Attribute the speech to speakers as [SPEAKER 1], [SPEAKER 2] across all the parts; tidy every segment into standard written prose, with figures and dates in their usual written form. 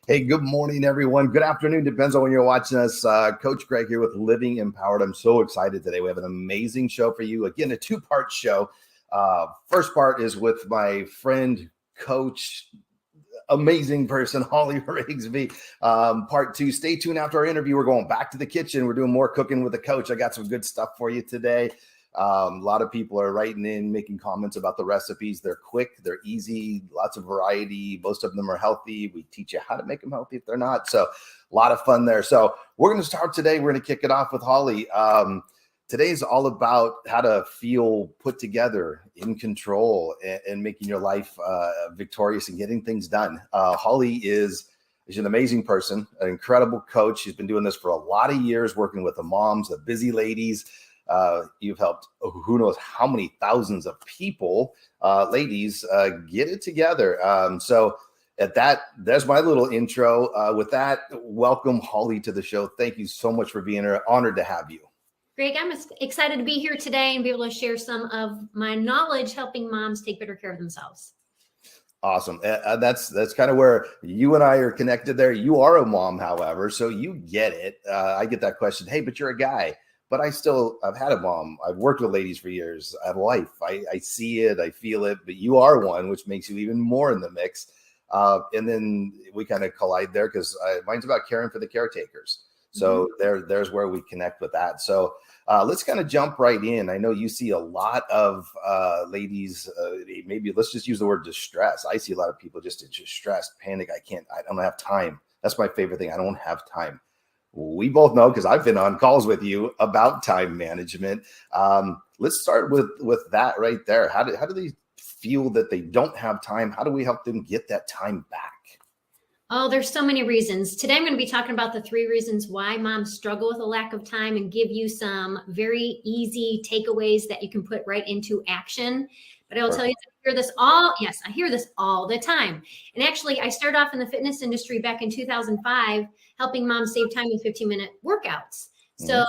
[SPEAKER 1] Hey, good morning, everyone. Good afternoon. Depends on when you're watching us. Coach Greg here with Living IMpowered. I'm so excited today. We have an amazing show for you. Again, a two-part show. First part is with my friend, coach, amazing person, Holly Rigsby. Part two, stay tuned after our interview. We're going back to the kitchen. We're doing more cooking with the coach. I got some good stuff for you today. A lot of people are writing in, making comments about the recipes. They're quick, they're easy, lots of variety. Most of them are healthy. We teach you how to make them healthy if they're not. So a lot of fun there. So we're going to start today. We're going to kick it off with Holly. Today's all about how to feel put together, in control, and making your life victorious and getting things done. Holly is an amazing person, an incredible coach. She's been doing this for a lot of years, working with the moms, the busy ladies. You've helped who knows how many thousands of people, ladies, get it together. So at that, there's my little intro. With that, welcome Holly to the show. Thank you so much for being here. Honored to have you.
[SPEAKER 2] Greg, I'm excited to be here today and be able to share some of my knowledge helping moms take better care of themselves.
[SPEAKER 1] Awesome. That's kind of where you and I are connected there. You are a mom, however, so you get it. I get that question. Hey, but you're a guy. But I've had a mom. I've worked with ladies for years. I have a life. I see it. I feel it. But you are one, which makes you even more in the mix. And then we kind of collide there because mine's about caring for the caretakers. So there's where we connect with that. So let's kind of jump right in. I know you see a lot of ladies, maybe let's just use the word distress. I see a lot of people just distressed, panic. I don't have time. That's my favorite thing. I don't have time. We both know, because I've been on calls with you about time management. Let's start with that right there. How do they feel that they don't have time? How do we help them get that time back?
[SPEAKER 2] Oh, there's so many reasons. Today, I'm going to be talking about the 3 reasons why moms struggle with a lack of time and give you some very easy takeaways that you can put right into action. But I'll tell you, I hear this all the time. And actually, I started off in the fitness industry back in 2005, helping moms save time with 15-minute workouts. So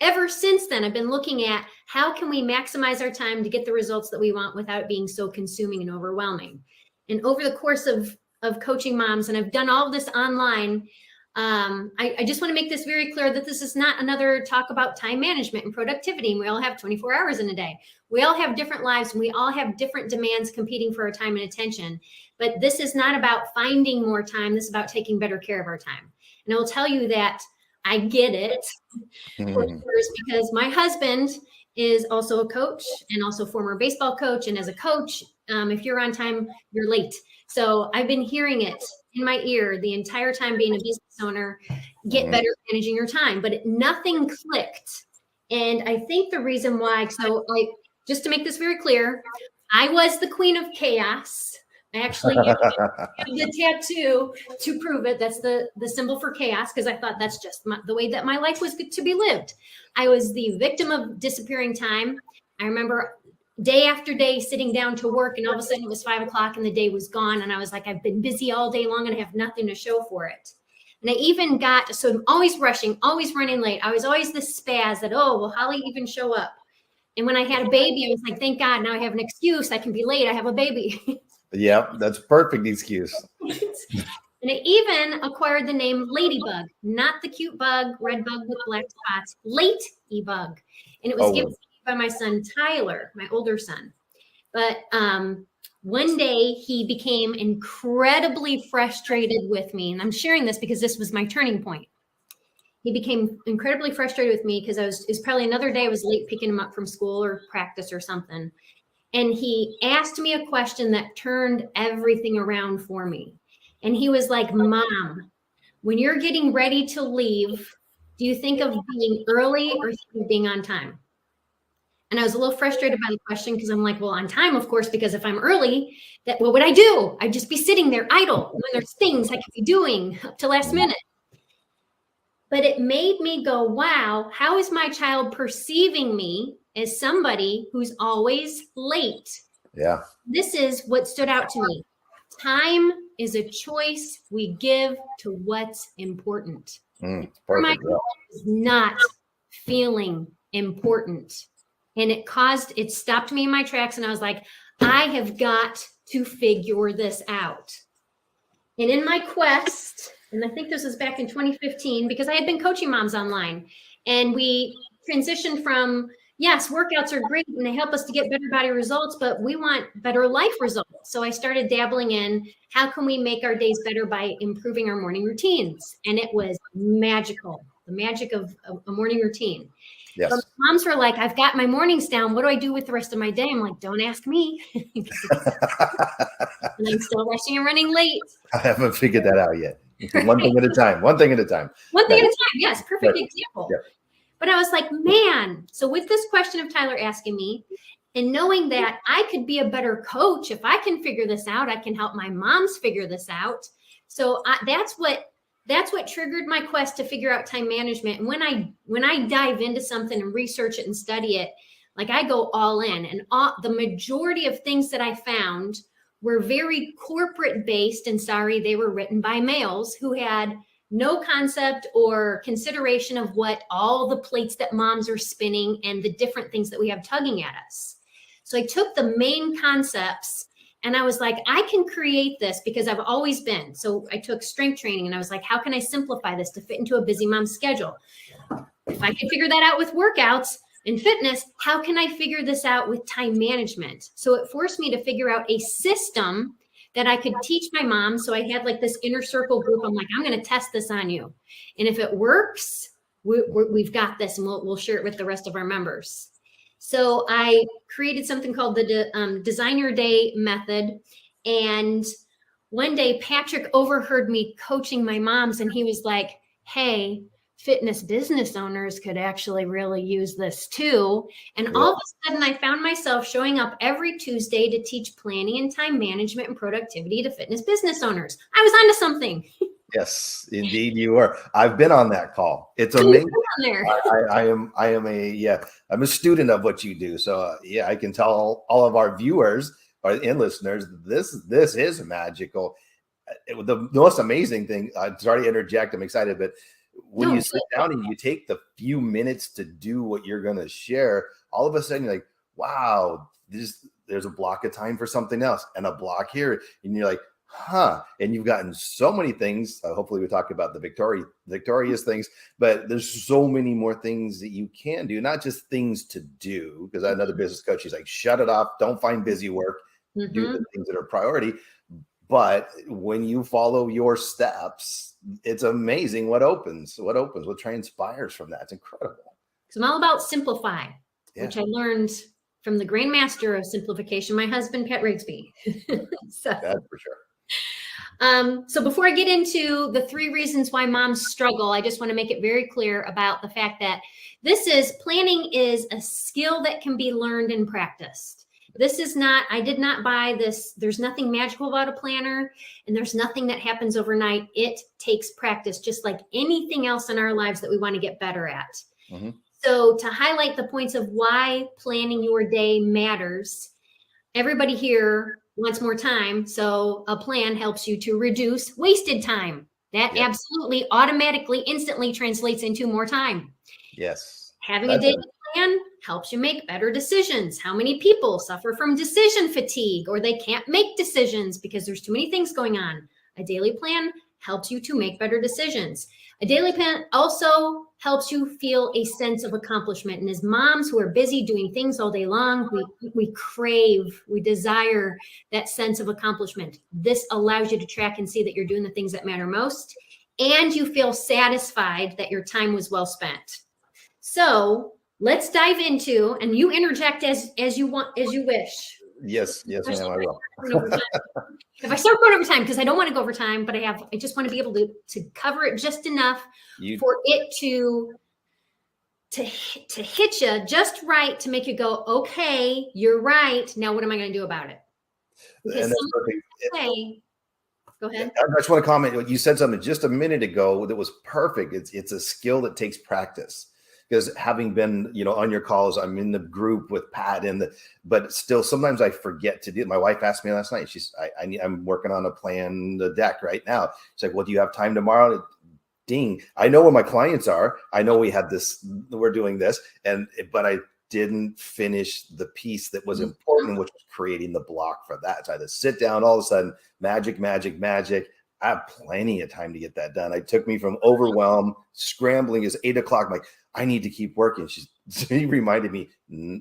[SPEAKER 2] ever since then, I've been looking at how can we maximize our time to get the results that we want without being so consuming and overwhelming. And over the course of coaching moms, and I've done all of this online, I just want to make this very clear that this is not another talk about time management and productivity. And we all have 24 hours in a day. We all have different lives, and we all have different demands competing for our time and attention. But this is not about finding more time. This is about taking better care of our time. And I will tell you that I get it, because my husband is also a coach and also former baseball coach. And as a coach, if you're on time, you're late. So I've been hearing it in my ear the entire time being a business owner, get better at managing your time, but nothing clicked. And I think the reason why, just to make this very clear, I was the queen of chaos. I actually have the tattoo to prove it. That's the symbol for chaos, because I thought that's just the way that my life was to be lived. I was the victim of disappearing time. I remember day after day sitting down to work, and all of a sudden it was 5 o'clock and the day was gone. And I was like, I've been busy all day long and I have nothing to show for it. And I even so I'm always rushing, always running late. I was always this spaz that, oh, will Holly even show up? And when I had a baby, I was like, thank God, now I have an excuse. I can be late. I have a baby.
[SPEAKER 1] Yep, that's a perfect excuse.
[SPEAKER 2] And I even acquired the name Ladybug, not the cute bug, red bug with black spots, Late-bug. And it was given to me by my son, Tyler, my older son. But one day he became incredibly frustrated with me. And I'm sharing this because this was my turning point. He became incredibly frustrated with me because it was probably another day I was late picking him up from school or practice or something. And he asked me a question that turned everything around for me. And he was like, Mom, when you're getting ready to leave, do you think of being early or think of being on time? And I was a little frustrated by the question because I'm like, well, on time, of course, because if I'm early, what would I do? I'd just be sitting there idle when there's things I could be doing up to last minute. But it made me go, wow, how is my child perceiving me as somebody who's always late?
[SPEAKER 1] Yeah.
[SPEAKER 2] This is what stood out to me. Time is a choice we give to what's important. My child is not feeling important. And it stopped me in my tracks. And I was like, I have got to figure this out. And in my quest, and I think this was back in 2015, because I had been coaching moms online, and we transitioned from, yes, workouts are great and they help us to get better body results, but we want better life results. So I started dabbling in how can we make our days better by improving our morning routines? And it was magical, the magic of a morning routine.
[SPEAKER 1] Yes.
[SPEAKER 2] But moms were like, I've got my mornings down. What do I do with the rest of my day? I'm like, don't ask me. And I'm still rushing and running late.
[SPEAKER 1] I haven't figured that out yet. One thing at a time. One thing at a time.
[SPEAKER 2] One thing at a time. Yes, perfect example.
[SPEAKER 1] Yeah.
[SPEAKER 2] But I was like, man, so with this question of Tyler asking me, and knowing that I could be a better coach, if I can figure this out, I can help my moms figure this out. So that's what triggered my quest to figure out time management. And when I dive into something and research it and study it, like I go all in, and the majority of things that I found were very corporate based, and sorry, they were written by males who had no concept or consideration of what all the plates that moms are spinning and the different things that we have tugging at us. So I took the main concepts and I was like, I can create this because I've always been. So I took strength training and I was like, how can I simplify this to fit into a busy mom's schedule? If I can figure that out with workouts and fitness, how can I figure this out with time management? So it forced me to figure out a system that I could teach my mom. So I had like this inner circle group. I'm like, I'm going to test this on you. And if it works, we've got this, and we'll share it with the rest of our members. So I created something called the Design Your Day method. And one day Patrick overheard me coaching my moms, and he was like, hey, fitness business owners could actually really use this too. And all of a sudden I found myself showing up every Tuesday to teach planning and time management and productivity to fitness business owners. I was onto something.
[SPEAKER 1] Yes, indeed you are. I've been on that call. It's amazing. I'm a student of what you do. So yeah, I can tell all of our viewers and listeners, this is magical. The most amazing thing, I'm sorry to interject, I'm excited, but when you sit down and you take the few minutes to do what you're going to share, all of a sudden you're like, wow, there's a block of time for something else and a block here. And you're like, huh. And you've gotten so many things. Hopefully we talk about the victorious things, but there's so many more things that you can do, not just things to do. Because I had another business coach, he's like, shut it off. Don't find busy work. Do the things that are priority. But when you follow your steps, it's amazing what transpires from that. It's incredible.
[SPEAKER 2] So I'm all about simplify, which I learned from the grandmaster of simplification, my husband, Pat Rigsby. So,
[SPEAKER 1] that's for sure.
[SPEAKER 2] So before I get into the 3 reasons why moms struggle, I just want to make it very clear about the fact that planning is a skill that can be learned and practiced. I did not buy this. There's nothing magical about a planner, and there's nothing that happens overnight. It takes practice, just like anything else in our lives that we want to get better at. Mm-hmm. So to highlight the points of why planning your day matters, everybody here wants more time. So a plan helps you to reduce wasted time. That absolutely automatically, instantly translates into more time.
[SPEAKER 1] Yes.
[SPEAKER 2] Having a daily plan helps you make better decisions. How many people suffer from decision fatigue, or they can't make decisions because there's too many things going on? A daily plan helps you to make better decisions. A daily plan also helps you feel a sense of accomplishment. And as moms who are busy doing things all day long, we desire that sense of accomplishment. This allows you to track and see that you're doing the things that matter most, and you feel satisfied that your time was well spent. So let's dive into, and you interject as you wish.
[SPEAKER 1] Yes, ma'am, I will.
[SPEAKER 2] If I start going over time, because I don't want to go over time, but I just want to be able to cover it just enough for it to hit you just right, to make you go, okay, you're right. Now what am I going to do about it? Because go ahead.
[SPEAKER 1] I just want to comment. You said something just a minute ago that was perfect. It's a skill that takes practice. Because having been, on your calls, I'm in the group with Pat, but still sometimes I forget to do it. My wife asked me last night. I'm working on the deck right now. She's like, well, do you have time tomorrow? Ding. I know where my clients are. I know we're doing this, but I didn't finish the piece that was important, which was creating the block for that. So I had to sit down, all of a sudden, magic. I have plenty of time to get that done. It took me from overwhelm, scrambling is 8 o'clock. I'm like, I need to keep working. She reminded me,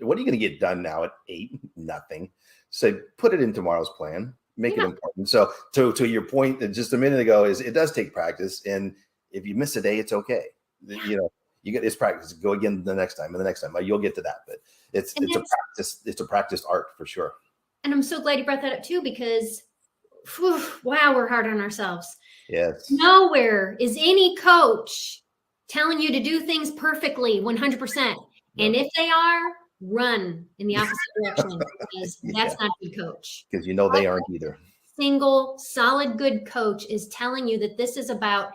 [SPEAKER 1] what are you going to get done now at 8? Nothing. So put it in tomorrow's plan, make it important. So to your point just a minute ago is it does take practice. And if you miss a day, it's okay. You know, you get this practice, go again the next time and the next time. You'll get to that, but it's a practice. It's a practiced art for sure.
[SPEAKER 2] And I'm so glad you brought that up too, because wow, we're hard on ourselves.
[SPEAKER 1] Yes.
[SPEAKER 2] Nowhere is any coach telling you to do things perfectly 100%. No. And if they are, run in the opposite direction, because that's not a good coach.
[SPEAKER 1] Because you know they aren't either.
[SPEAKER 2] Single, solid, good coach is telling you that this is about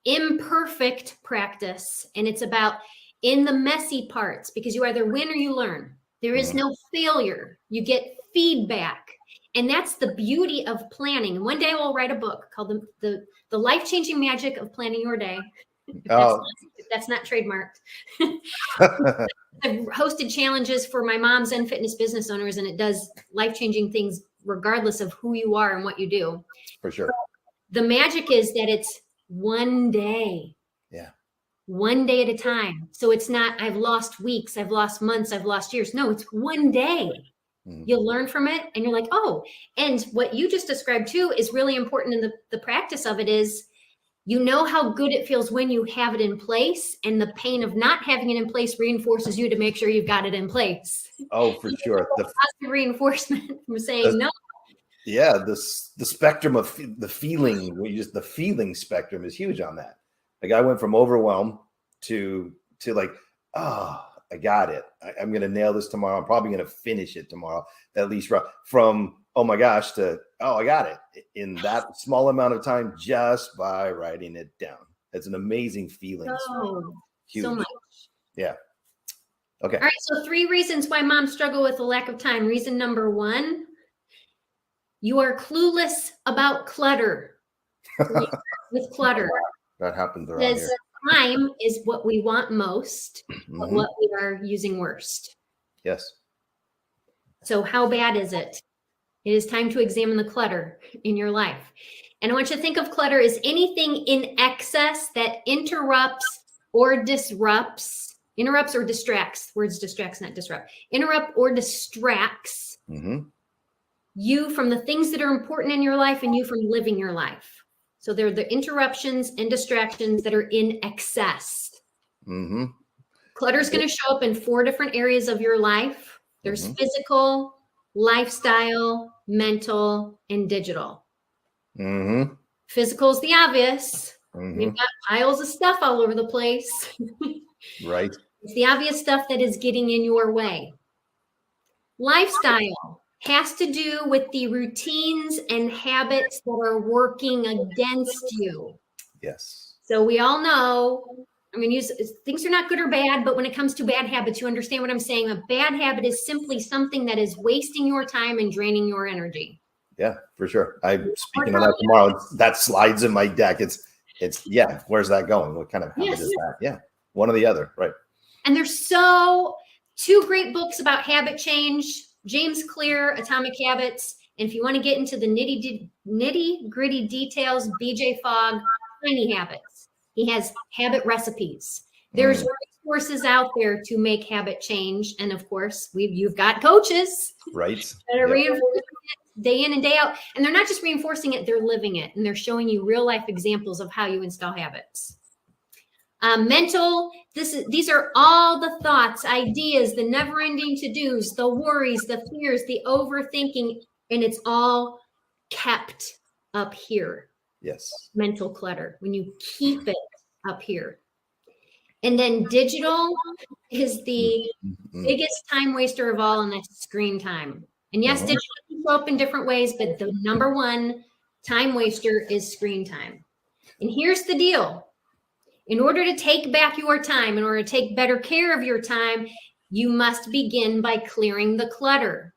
[SPEAKER 2] imperfect practice, and it's about in the messy parts, because you either win or you learn. There is no failure. You get feedback. And that's the beauty of planning. One day we'll write a book called the Life-Changing Magic of Planning Your Day. That's not trademarked. I've hosted challenges for my moms and fitness business owners, and it does life-changing things regardless of who you are and what you do.
[SPEAKER 1] For sure.
[SPEAKER 2] The magic is that it's one day.
[SPEAKER 1] Yeah.
[SPEAKER 2] One day at a time. So it's not, I've lost weeks, I've lost months, I've lost years. No, it's one day. You learn from it and you're like, oh, and what you just described too is really important in the practice of it is, you know how good it feels when you have it in place, and the pain of not having it in place reinforces you to make sure you've got it in place.
[SPEAKER 1] Oh, for sure.
[SPEAKER 2] The positive reinforcement from saying no.
[SPEAKER 1] Yeah. The spectrum of the feeling, the feeling spectrum is huge on that. Like I went from overwhelm to like, I got it. I'm going to nail this tomorrow. I'm probably going to finish it tomorrow. At least from, oh my gosh, to, I got it in that small amount of time just by writing it down. It's an amazing feeling.
[SPEAKER 2] So much.
[SPEAKER 1] Yeah. Okay.
[SPEAKER 2] All right. So 3 reasons why moms struggle with a lack of time. Reason number 1, you are clueless about clutter. With clutter.
[SPEAKER 1] That happens around
[SPEAKER 2] because
[SPEAKER 1] here.
[SPEAKER 2] time is what we want most, but what we are using worst.
[SPEAKER 1] Yes.
[SPEAKER 2] So how bad is it? It is time to examine the clutter in your life. And I want you to think of clutter as anything in excess that interrupts or distracts. Words distracts, not disrupt. Interrupt or distracts you from the things that are important in your life and you from living your life. So they're the interruptions and distractions that are in excess. Clutter is going to show up in 4 different areas of your life. There's physical, lifestyle, mental, and digital. Physical is the obvious. We've got piles of stuff all over the place.
[SPEAKER 1] Right.
[SPEAKER 2] It's the obvious stuff that is getting in your way. Lifestyle has to do with the routines and habits that are working against you.
[SPEAKER 1] Yes.
[SPEAKER 2] So we all know, things are not good or bad, but when it comes to bad habits, you understand what I'm saying. A bad habit is simply something that is wasting your time and draining your energy.
[SPEAKER 1] Yeah, for sure. I'm speaking on that tomorrow. That slides in my deck. It's where's that going? What kind of habit is that? Yeah, one or the other, right.
[SPEAKER 2] And there's 2 great books about habit change. James Clear, Atomic Habits. And if you want to get into the nitty gritty details, BJ Fogg, Tiny Habits. He has habit recipes. There's resources out there to make habit change. And of course, you've got coaches
[SPEAKER 1] right
[SPEAKER 2] that are reinforcing it day in and day out. And they're not just reinforcing it, they're living it. And they're showing you real life examples of how you install habits. Mental, these are all the thoughts, ideas, the never-ending to-dos, the worries, the fears, the overthinking, and it's all kept up here.
[SPEAKER 1] Yes.
[SPEAKER 2] Mental clutter, when you keep it up here. And then digital is the biggest time waster of all, and that's screen time. And yes, digital can show up in different ways, but the number 1 time waster is screen time. And here's the deal. In order to take back your time, in order to take better care of your time, you must begin by clearing the clutter.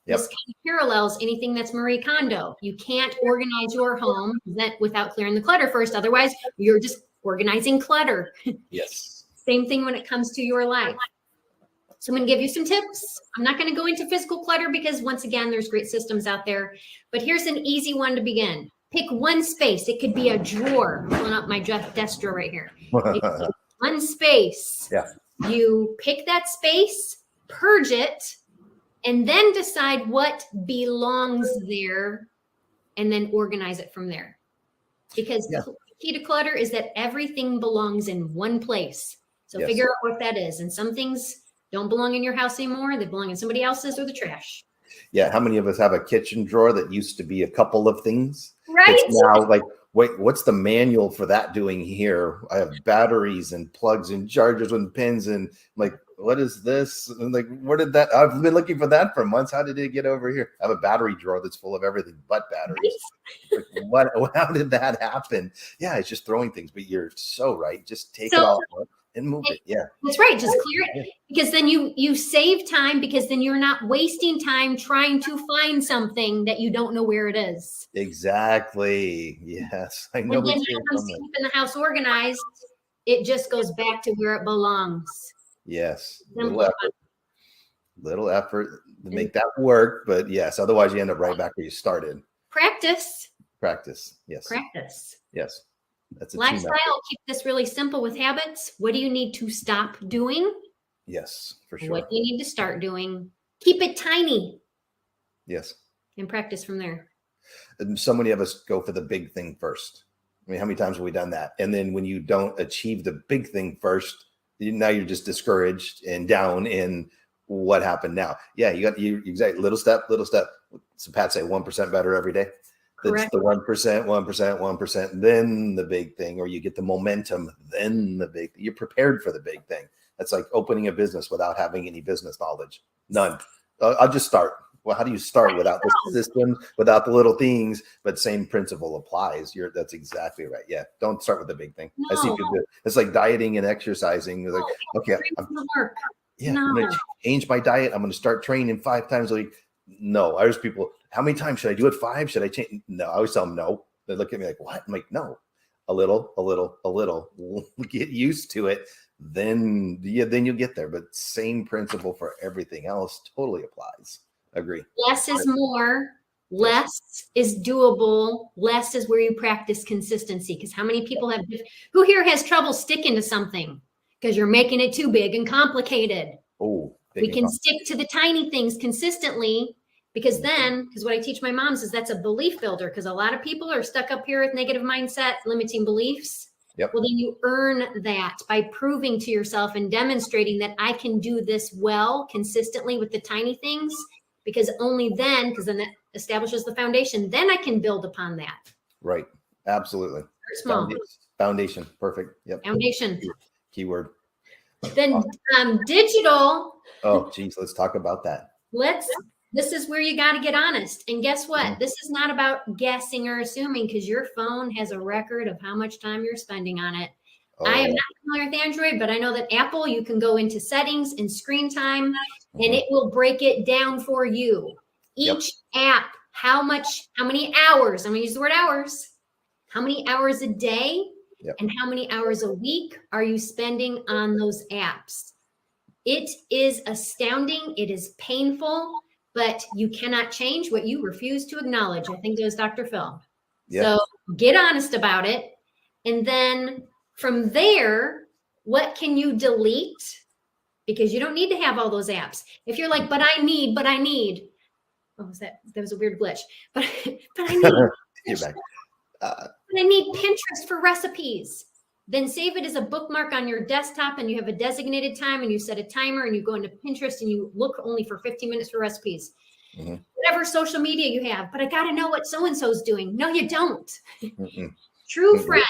[SPEAKER 2] This kind of parallels anything that's Marie Kondo. You can't organize your home without clearing the clutter first. Otherwise, you're just organizing clutter.
[SPEAKER 1] Yes.
[SPEAKER 2] Same thing when it comes to your life. So I'm going to give you some tips. I'm not going to go into physical clutter because once again, there's great systems out there, but here's an easy one to begin. Pick one space. It could be a drawer. I'm pulling up my desk drawer right here. One space.
[SPEAKER 1] Yeah.
[SPEAKER 2] You pick that space, purge it, and then decide what belongs there, and then organize it from there. Because the key to clutter is that everything belongs in one place. So figure out what that is. And some things don't belong in your house anymore. They belong in somebody else's or the trash.
[SPEAKER 1] Yeah. How many of us have a kitchen drawer that used to be a couple of things?
[SPEAKER 2] Right.
[SPEAKER 1] It's now like, wait, what's the manual for that doing here? I have batteries and plugs and chargers and pins and like, what is this? And like, where did that? I've been looking for that for months. How did it get over here? I have a battery drawer that's full of everything but batteries. Like, what? How did that happen? Yeah, it's just throwing things. But you're so right. Just take it all out and move it. Yeah,
[SPEAKER 2] that's right. Just clear it, because then you save time, because then you're not wasting time trying to find something that you don't know where it is.
[SPEAKER 1] Exactly. Yes, I know.
[SPEAKER 2] And then keeping the house organized, it just goes back to where it belongs.
[SPEAKER 1] Yes, little effort to make that work, but yes, otherwise you end up right back where you started.
[SPEAKER 2] Practice.
[SPEAKER 1] Yes.
[SPEAKER 2] Practice.
[SPEAKER 1] Yes. That's a
[SPEAKER 2] lifestyle. Keep this really simple with habits. What do you need to stop doing?
[SPEAKER 1] Yes, for sure.
[SPEAKER 2] What do you need to start doing? Keep it tiny.
[SPEAKER 1] Yes.
[SPEAKER 2] And practice from there.
[SPEAKER 1] And so many of us go for the big thing first. I mean, how many times have we done that? And then when you don't achieve the big thing first, now you're just discouraged and down in what happened now. Yeah, you exactly little step. So Pat say 1% better every day. That's the 1%, then the big thing, or you get the momentum, then the big thing. You're prepared for the big thing. That's like opening a business without having any business knowledge. None. I'll just start. Well, how do you start without the system, without the little things? But same principle applies. That's exactly right. Yeah. Don't start with the big thing. No. I see people do. It's like dieting and exercising. It's like, okay, I'm going to change my diet. I'm going to start training 5 times a week. No, I just people, how many times should I do it? 5? Should I change? No, I always tell them no. They look at me like, what? I'm like, no, a little. Get used to it. Then you'll get there. But same principle for everything else totally applies. Agree.
[SPEAKER 2] Less is more. Less is doable. Less is where you practice consistency. Because how many people who here has trouble sticking to something because you're making it too big and complicated?
[SPEAKER 1] Oh,
[SPEAKER 2] we can stick to the tiny things consistently, because what I teach my moms is that's a belief builder, because a lot of people are stuck up here with negative mindset, limiting beliefs.
[SPEAKER 1] Yep.
[SPEAKER 2] Well, then you earn that by proving to yourself and demonstrating that I can do this well consistently with the tiny things, because then that establishes the foundation. Then I can build upon that.
[SPEAKER 1] Right. Absolutely.
[SPEAKER 2] Small.
[SPEAKER 1] Foundation. Perfect. Yep.
[SPEAKER 2] Foundation.
[SPEAKER 1] Keyword.
[SPEAKER 2] Then digital.
[SPEAKER 1] Oh, geez. Let's talk about that.
[SPEAKER 2] This is where you got to get honest. And guess what? This is not about guessing or assuming, because your phone has a record of how much time you're spending on it. Oh. I am not familiar with Android, but I know that Apple, you can go into settings and screen time, and it will break it down for you. Each app, how many hours, I'm going to use the word hours, how many hours a day and how many hours a week are you spending on those apps? It is astounding. It is painful, but you cannot change what you refuse to acknowledge. I think it was Dr. Phil. Yep. So get honest about it. And then from there, what can you delete? Because you don't need to have all those apps. If you're like, but I need. What was that? That was a weird glitch. But I need.
[SPEAKER 1] You're back.
[SPEAKER 2] But I need Pinterest for recipes. Then save it as a bookmark on your desktop, and you have a designated time, and you set a timer, and you go into Pinterest and you look only for 15 minutes for recipes. Whatever social media you have, but I got to know what so-and-so's doing. No, you don't. True friends.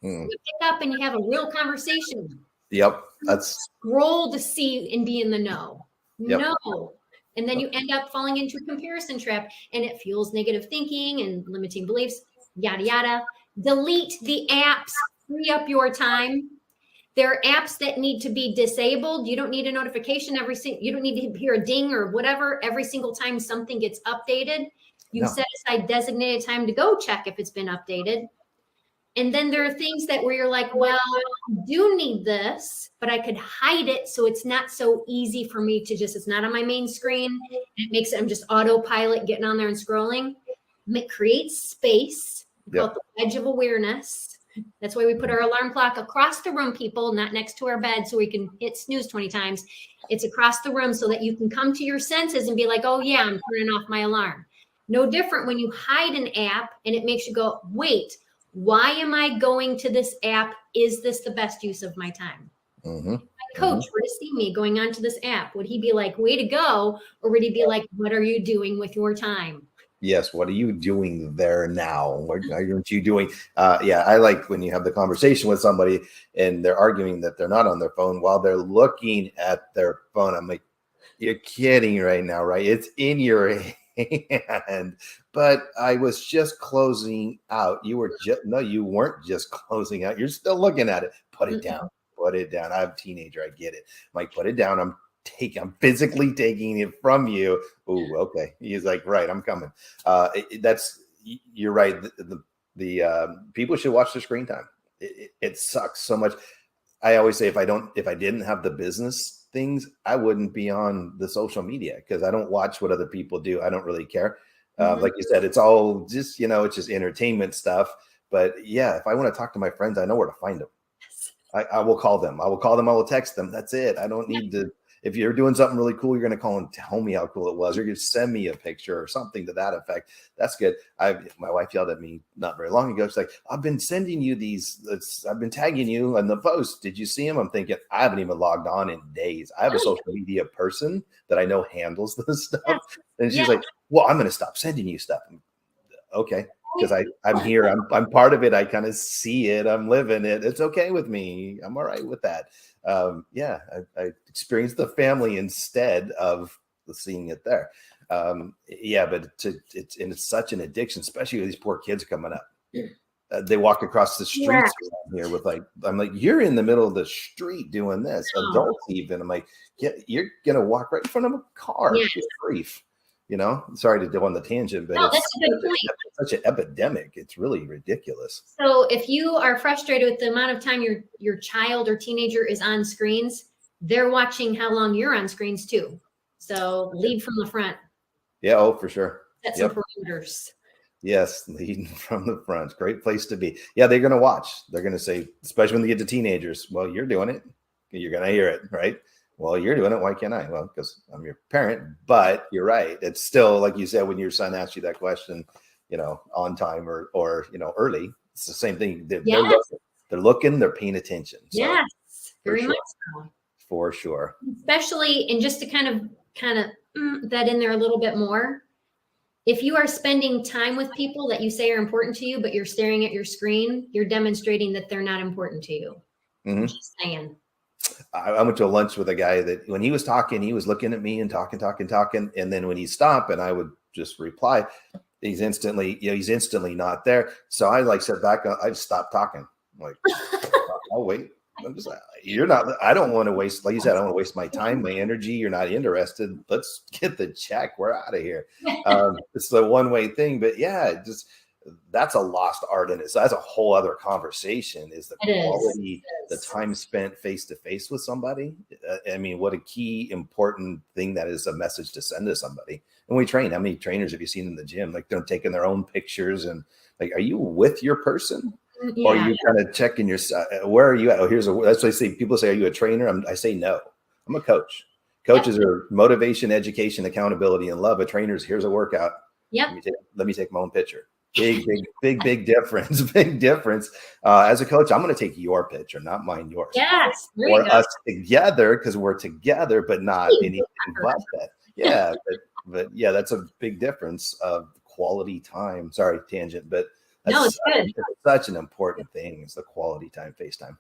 [SPEAKER 2] You pick up and you have a real conversation.
[SPEAKER 1] Yep. That's
[SPEAKER 2] scroll to see and be in the know.
[SPEAKER 1] Yep.
[SPEAKER 2] No. And then you end up falling into a comparison trap, and it fuels negative thinking and limiting beliefs, yada, yada. Delete the apps. Free up your time. There are apps that need to be disabled. You don't need a notification you don't need to hear a ding or whatever every single time something gets updated. You set aside designated time to go check if it's been updated. And then there are things where you're like, well, I do need this, but I could hide it so it's not so easy for me to it's not on my main screen. It makes it, I'm just autopilot getting on there and scrolling. It creates space call it the edge of awareness. That's why we put our alarm clock across the room, people, not next to our bed so we can hit snooze 20 times. It's across the room so that you can come to your senses and be like, oh yeah, I'm turning off my alarm. No different when you hide an app and it makes you go, wait, why am I going to this app? Is this the best use of my time?
[SPEAKER 1] Mm-hmm.
[SPEAKER 2] My coach were to see me going onto this app, would he be like, way to go? Or would he be like, what are you doing with your time?
[SPEAKER 1] Yes. What are you doing there now? What aren't you doing? I like when you have the conversation with somebody and they're arguing that they're not on their phone while they're looking at their phone. I'm like, you're kidding right now, right? It's in your hand. But I was just closing out. You weren't just closing out. You're still looking at it. Put it down. Put it down. I'm a teenager. I get it. I'm like, put it down. I'm physically taking it from you. Oh, okay. He's like, right, I'm coming. You're right. The people should watch their screen time. It sucks so much. I always say if I didn't have the business things, I wouldn't be on the social media because I don't watch what other people do. I don't really care. Like you said, it's all just, it's just entertainment stuff. But yeah, if I want to talk to my friends, I know where to find them. I will call them. I will text them. That's it. I don't need to. If you're doing something really cool, you're going to call and tell me how cool it was, or you send me a picture or something to that effect. That's good. My wife yelled at me not very long ago. She's like, I've been sending you these. I've been tagging you on the post. Did you see them? I'm thinking, I haven't even logged on in days. I have a social media person that I know handles this stuff. And she's like, well, I'm going to stop sending you stuff. Okay. Because I'm here. I'm part of it. I kind of see it. I'm living it. It's okay with me. I'm all right with that. I experienced the family instead of seeing it there. But it's such an addiction, especially with these poor kids coming up. They walk across the streets around here with I'm like, you're in the middle of the street doing this. Adults even. I'm like, yeah, you're gonna walk right in front of a car. Good grief. Sorry to go on the tangent, but
[SPEAKER 2] that's a good point.
[SPEAKER 1] It's such an epidemic. It's really ridiculous.
[SPEAKER 2] So if you are frustrated with the amount of time your child or teenager is on screens, they're watching how long you're on screens too. So lead from the front.
[SPEAKER 1] Yeah, oh, for sure.
[SPEAKER 2] Set some parameters.
[SPEAKER 1] Yes, leading from the front. Great place to be. Yeah, they're going to watch. They're going to say, especially when they get to teenagers, well, you're doing it. You're going to hear it, right? Well, you're doing it. Why can't I? Well, because I'm your parent. But you're right. It's still, like you said, when your son asks you that question, on time or early, it's the same thing. They're looking, they're paying attention. So,
[SPEAKER 2] yes, very much so.
[SPEAKER 1] For sure.
[SPEAKER 2] Especially, and just to kind of that in there a little bit more, if you are spending time with people that you say are important to you, but you're staring at your screen, you're demonstrating that they're not important to you. Just saying.
[SPEAKER 1] I went to a lunch with a guy that when he was talking, he was looking at me and talking. And then when he stopped and I would just reply, he's instantly not there. So I sat back, I stopped talking. I'm like, oh, wait. I'm just like, you're not, I don't want to waste, like you said, I don't want to waste my time, my energy. You're not interested. Let's get the check. We're out of here. It's the one-way thing, but that's a lost art in it. So that's a whole other conversation is the quality, the time spent face-to-face with somebody. I mean, what a key important thing that is a message to send to somebody. And we train, how many trainers have you seen in the gym? Like they're taking their own pictures and like, are you with your person? Yeah. Or are you kind of checking your, where are you at? Oh, that's what I say. People say, are you a trainer? I say, no, I'm a coach. Coaches are motivation, education, accountability, and love. A trainer's here's a workout.
[SPEAKER 2] Yeah.
[SPEAKER 1] Let me take my own picture. Big difference. Big difference. As a coach, I'm going to take your picture, not mine, yours.
[SPEAKER 2] Yes.
[SPEAKER 1] Or us together because we're together, but not anything but that. Yeah. but yeah, that's a big difference of quality time. Sorry, tangent, but
[SPEAKER 2] it's good.
[SPEAKER 1] It's such an important thing. It's the quality time, FaceTime.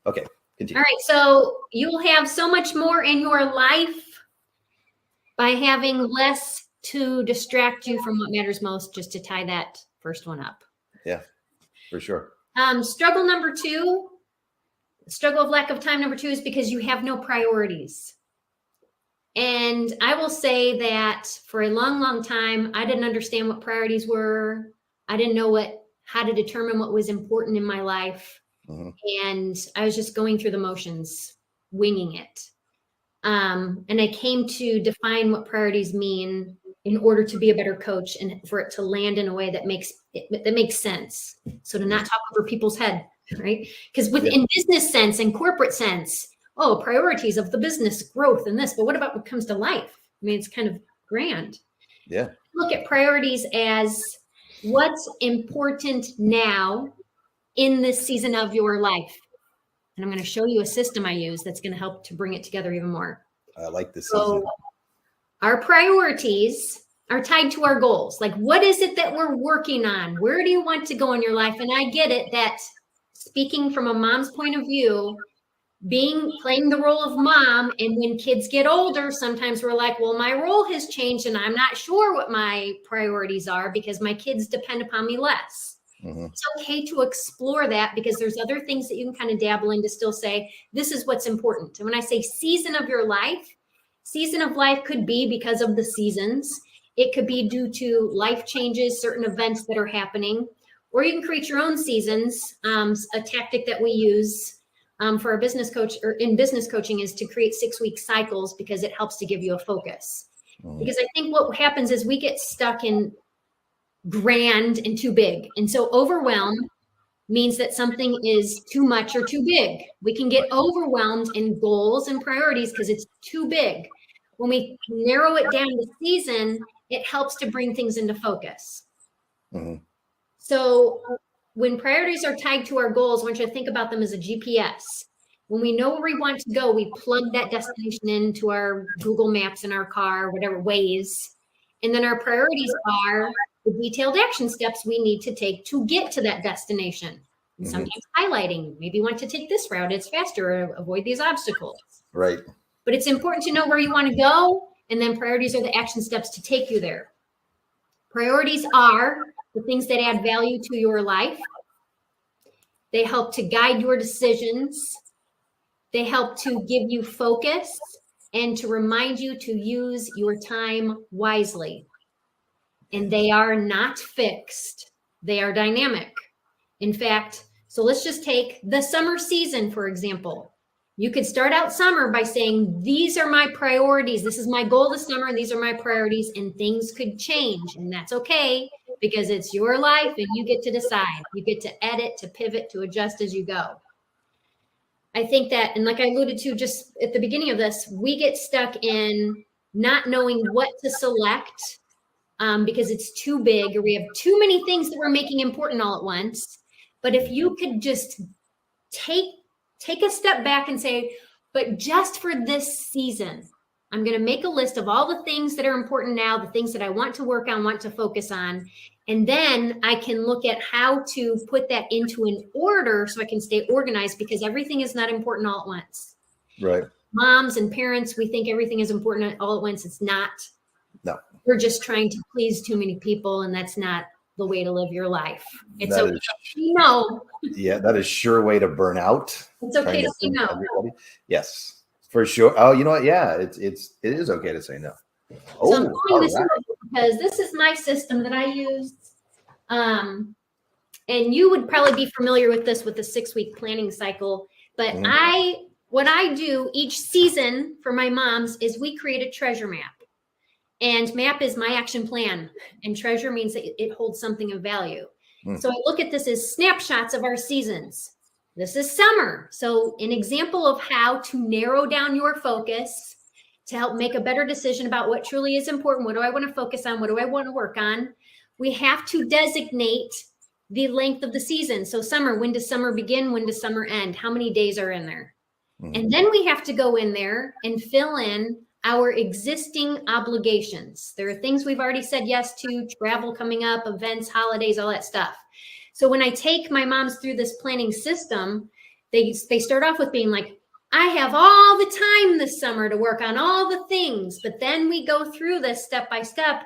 [SPEAKER 1] Okay. Continue.
[SPEAKER 2] All right. So you will have so much more in your life by having less to distract you from what matters most, just to tie that first one up.
[SPEAKER 1] Yeah, for sure.
[SPEAKER 2] Struggle of lack of time number 2 is because you have no priorities. And I will say that for a long, long time, I didn't understand what priorities were. I didn't know how to determine what was important in my life. And I was just going through the motions, winging it. And I came to define what priorities mean in order to be a better coach and for it to land in a way that makes sense. So to not talk over people's head, right? Because within business sense and corporate sense, priorities of the business growth and this, but what about what comes to life? I mean, it's kind of grand.
[SPEAKER 1] Yeah.
[SPEAKER 2] Look at priorities as what's important now in this season of your life. And I'm going to show you a system I use that's going to help to bring it together even more.
[SPEAKER 1] I like this.
[SPEAKER 2] So our priorities are tied to our goals. Like, what is it that we're working on? Where do you want to go in your life? And I get it that speaking from a mom's point of view, playing the role of mom, and when kids get older, sometimes we're like, well, my role has changed and I'm not sure what my priorities are because my kids depend upon me less. Mm-hmm. It's okay to explore that because there's other things that you can kind of dabble in to still say, this is what's important. And when I say season of your life, season of life could be because of the seasons. It could be due to life changes, certain events that are happening, or you can create your own seasons. A tactic that we use for a business coach or in business coaching is to create 6-week cycles because it helps to give you a focus. Mm-hmm. Because I think what happens is we get stuck in grand and too big. And so overwhelm means that something is too much or too big. We can get overwhelmed in goals and priorities because it's too big. When we narrow it down to season, it helps to bring things into focus. Mm-hmm. So when priorities are tied to our goals, I want you to think about them as a GPS. When we know where we want to go, we plug that destination into our Google Maps in our car, whatever Waze. And then our priorities are the detailed action steps we need to take to get to that destination. And sometimes highlighting, maybe you want to take this route, it's faster, or avoid these obstacles.
[SPEAKER 1] Right.
[SPEAKER 2] But it's important to know where you want to go. And then priorities are the action steps to take you there. Priorities are the things that add value to your life. They help to guide your decisions. They help to give you focus and to remind you to use your time wisely. And they are not fixed. They are dynamic. In fact, so let's just take the summer season, for example. You could start out summer by saying, these are my priorities. This is my goal this summer. And these are my priorities. And things could change. And that's okay because it's your life and you get to decide. You get to edit, to pivot, to adjust as you go. I think that, and like I alluded to just at the beginning of this, we get stuck in not knowing what to select because it's too big or we have too many things that we're making important all at once. But if you could just take a step back and say, but just for this season, I'm going to make a list of all the things that are important now, the things that I want to work on, want to focus on. And then I can look at how to put that into an order so I can stay organized because everything is not important all at once.
[SPEAKER 1] Right.
[SPEAKER 2] Moms and parents, we think everything is important all at once. It's not. No. We're just trying to please too many people, and that's not the way to live your life. It's okay to say no.
[SPEAKER 1] Yeah, that is sure way to burn out.
[SPEAKER 2] It's okay to say no.
[SPEAKER 1] Everybody. Yes, for sure. Oh, you know what? Yeah, it is okay to say no.
[SPEAKER 2] So I'm pulling this up because this is my system that I use. And you would probably be familiar with this with the 6-week planning cycle. But what I do each season for my moms is we create a treasure map. And map is my action plan. And treasure means that it holds something of value. So I look at this as snapshots of our seasons. This is summer. So an example of how to narrow down your focus to help make a better decision about what truly is important. What do I want to focus on? What do I want to work on? We have to designate the length of the season. So summer, when does summer begin? When does summer end? How many days are in there? And then we have to go in there and fill in our existing obligations. There are things we've already said yes to, travel coming up, events, holidays, all that stuff. So when I take my moms through this planning system, they start off with being like, I have all the time this summer to work on all the things. But then we go through this step by step.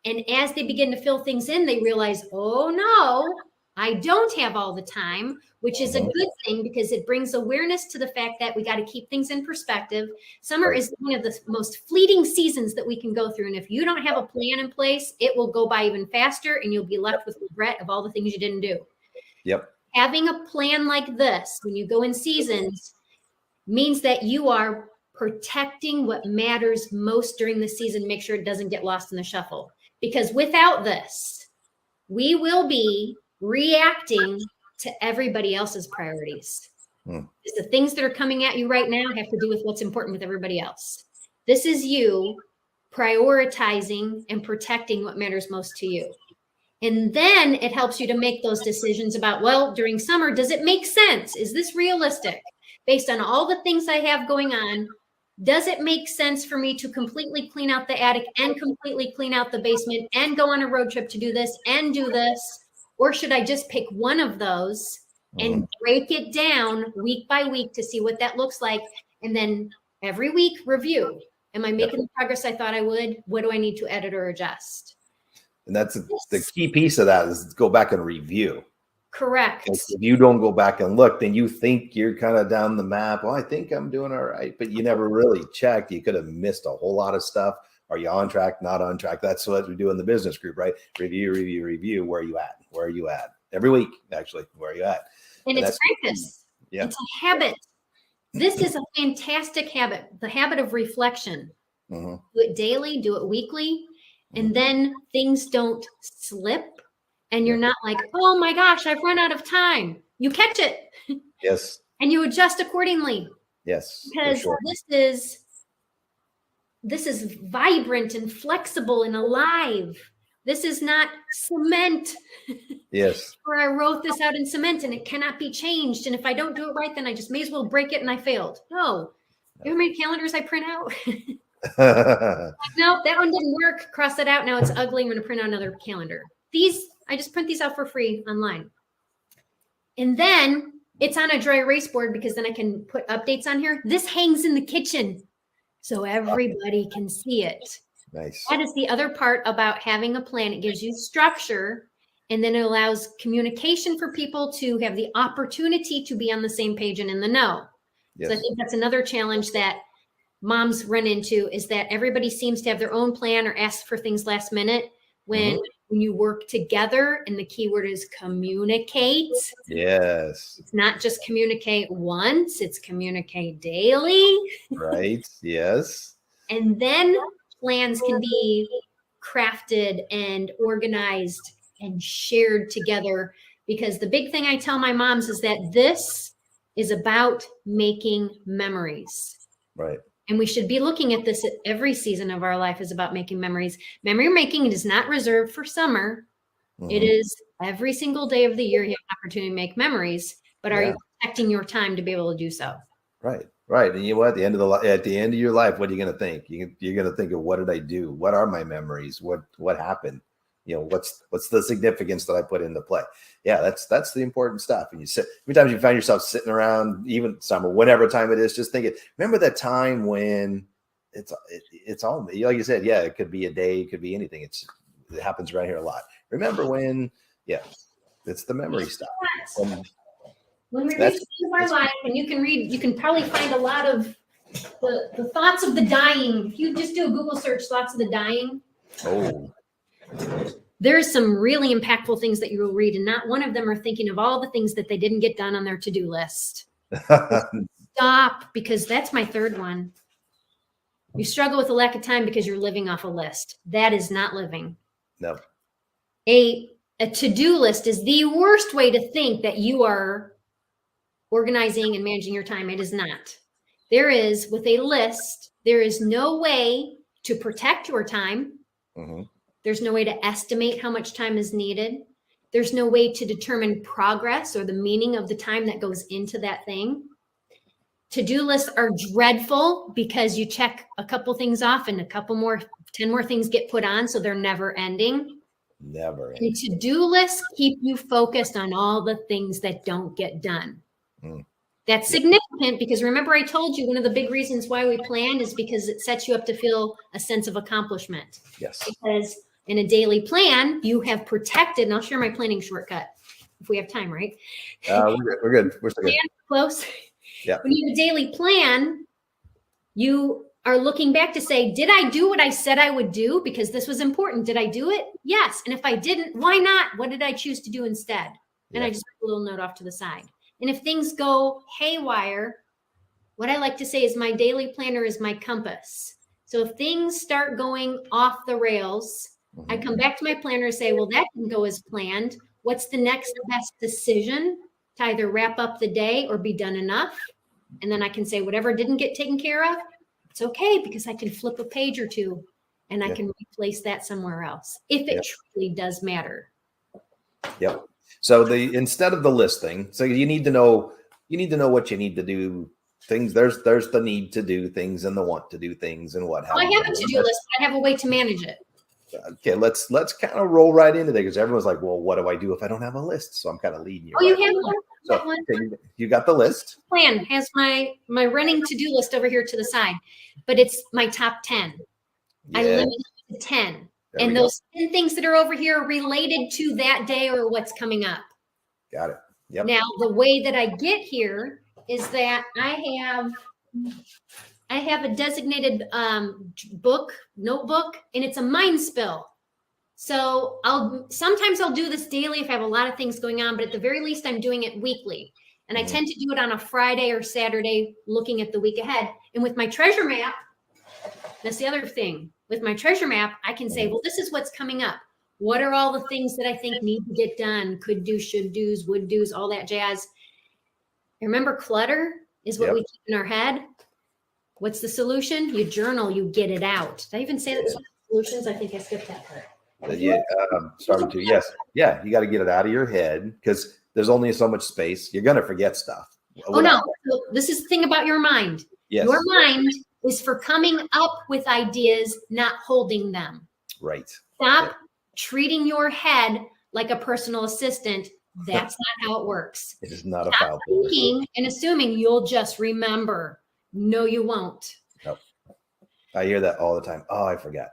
[SPEAKER 2] And as they begin to fill things in, they realize, oh no, I don't have all the time, which is a good thing because it brings awareness to the fact that we got to keep things in perspective. Summer is one of the most fleeting seasons that we can go through. And if you don't have a plan in place, it will go by even faster and you'll be left with regret of all the things you didn't do.
[SPEAKER 1] Yep.
[SPEAKER 2] Having a plan like this, when you go in seasons, means that you are protecting what matters most during the season, make sure it doesn't get lost in the shuffle. Because without this, we will be reacting to everybody else's priorities. The things that are coming at you right now have to do with what's important with everybody else. This is you prioritizing and protecting what matters most to you. And then it helps you to make those decisions about, well, during summer, does it make sense? Is this realistic? Based on all the things I have going on, does it make sense for me to completely clean out the attic and completely clean out the basement and go on a road trip to do this and do this? Or should I just pick one of those and break it down week by week to see what that looks like? And then every week review. Am I making the progress I thought I would? What do I need to edit or adjust?
[SPEAKER 1] And that's the key piece of that is go back and review.
[SPEAKER 2] Correct.
[SPEAKER 1] If you don't go back and look, then you think you're kind of down the map. Well, I think I'm doing all right, but you never really checked. You could have missed a whole lot of stuff. Are you on track? Not on track? That's what we do in the business group, right? Review. Where are you at? Where are you at? Every week, actually. Where are you at?
[SPEAKER 2] And it's practice. Yeah. It's a habit. This is a fantastic habit. The habit of reflection. Do it daily. Do it weekly. And then things don't slip. And you're not like, oh my gosh, I've run out of time. You catch it.
[SPEAKER 1] Yes.
[SPEAKER 2] And you adjust accordingly.
[SPEAKER 1] Yes.
[SPEAKER 2] Because this is vibrant and flexible and alive. This is not cement.
[SPEAKER 1] Yes.
[SPEAKER 2] Where I wrote this out in cement and it cannot be changed. And if I don't do it right, then I just may as well break it and I failed. No. You know how many calendars I print out? No, that one didn't work. Cross it out. Now it's ugly. I'm going to print out another calendar. I just print these out for free online. And then it's on a dry erase board because then I can put updates on here. This hangs in the kitchen so everybody can see it.
[SPEAKER 1] Nice.
[SPEAKER 2] That is the other part about having a plan. It gives you structure, and then it allows communication for people to have the opportunity to be on the same page and in the know. Yes. So I think that's another challenge that moms run into, is that everybody seems to have their own plan or ask for things last minute when you work together, and the key word is communicate.
[SPEAKER 1] Yes.
[SPEAKER 2] It's not just communicate once, it's communicate daily.
[SPEAKER 1] Right. Yes.
[SPEAKER 2] And then plans can be crafted and organized and shared together, because the big thing I tell my moms is that this is about making memories.
[SPEAKER 1] Right.
[SPEAKER 2] And we should be looking at this at every season of our life is about making memories. Memory making is not reserved for summer. It is every single day of the year you have an opportunity to make memories, but are you protecting your time to be able to do so?
[SPEAKER 1] Right. Right. And you know what? At the end of your life, what are you going to think? You're going to think of, what did I do? What are my memories? What happened? You know, what's the significance that I put into play? Yeah, that's the important stuff. And every time you find yourself sitting around, even summer, whatever time it is, just thinking, remember that time when it's all, like you said, yeah, it could be a day, it could be anything. It happens around here a lot. Remember when, it's the memory stuff.
[SPEAKER 2] When we reach the end of our life, and you can probably find a lot of the thoughts of the dying. If you just do a Google search, thoughts of the dying. Oh. There's some really impactful things that you will read, and not one of them are thinking of all the things that they didn't get done on their to-do list. Stop, because that's my third one. You struggle with a lack of time because you're living off a list. That is not living.
[SPEAKER 1] No.
[SPEAKER 2] A to-do list is the worst way to think that you are organizing and managing your time. It is not. With a list, there is no way to protect your time. There's no way to estimate how much time is needed. There's no way to determine progress or the meaning of the time that goes into that thing. To-do lists are dreadful because you check a couple things off and 10 more things get put on, so they're never ending.
[SPEAKER 1] Never ending.
[SPEAKER 2] And to-do lists keep you focused on all the things that don't get done. That's significant because remember I told you one of the big reasons why we plan is because it sets you up to feel a sense of accomplishment.
[SPEAKER 1] Yes.
[SPEAKER 2] Because in a daily plan, you have protected, and I'll share my planning shortcut if we have time, right?
[SPEAKER 1] We're good. We're still good.
[SPEAKER 2] Close.
[SPEAKER 1] Yeah.
[SPEAKER 2] When you have a daily plan, you are looking back to say, did I do what I said I would do? Because this was important. Did I do it? Yes. And if I didn't, why not? What did I choose to do instead? And I just put a little note off to the side. And if things go haywire, what I like to say is my daily planner is my compass. So if things start going off the rails, I come back to my planner and say, well, that didn't go as planned. What's the next best decision to either wrap up the day or be done enough? And then I can say whatever didn't get taken care of, it's okay because I can flip a page or two and I can replace that somewhere else if it truly does matter.
[SPEAKER 1] Yep. So instead of the list thing, so you need to know what you need to do. Things there's the need to do things and the want to do things and what have
[SPEAKER 2] I have a to-do list, but I have a way to manage it.
[SPEAKER 1] Okay, let's kind of roll right into there because everyone's like, well, what do I do if I don't have a list? So I'm kind of leading you.
[SPEAKER 2] Oh, you have one.
[SPEAKER 1] So you got the list.
[SPEAKER 2] Plan has my running to-do list over here to the side, but it's my top 10. I limit it to 10. And those 10 things that are over here are related to that day or what's coming up. Got it. Yep. Now, the way that I get here is that I have a designated notebook, and it's a mind spill. So sometimes I'll do this daily if I have a lot of things going on, but at the very least, I'm doing it weekly. And I tend to do it on a Friday or Saturday, looking at the week ahead. And with my treasure map, that's the other thing. With my treasure map, I can say, well, this is what's coming up. What are all the things that I think need to get done? Could do, should do's, would do's, all that jazz. Remember, clutter is what we keep in our head. What's the solution? You journal, you get it out. Did I even say that? Solutions? I think I skipped that part.
[SPEAKER 1] Starting to, yes. Yeah, you got to get it out of your head because there's only so much space. You're going to forget stuff.
[SPEAKER 2] Oh, no. So this is the thing about your mind. Yes. Your mind is for coming up with ideas, not holding them.
[SPEAKER 1] Right.
[SPEAKER 2] Stop treating your head like a personal assistant. That's not how it works.
[SPEAKER 1] It is not
[SPEAKER 2] Stop
[SPEAKER 1] a file.
[SPEAKER 2] Thinking and assuming you'll just remember. No, you won't.
[SPEAKER 1] Nope. I hear that all the time. Oh, I forgot.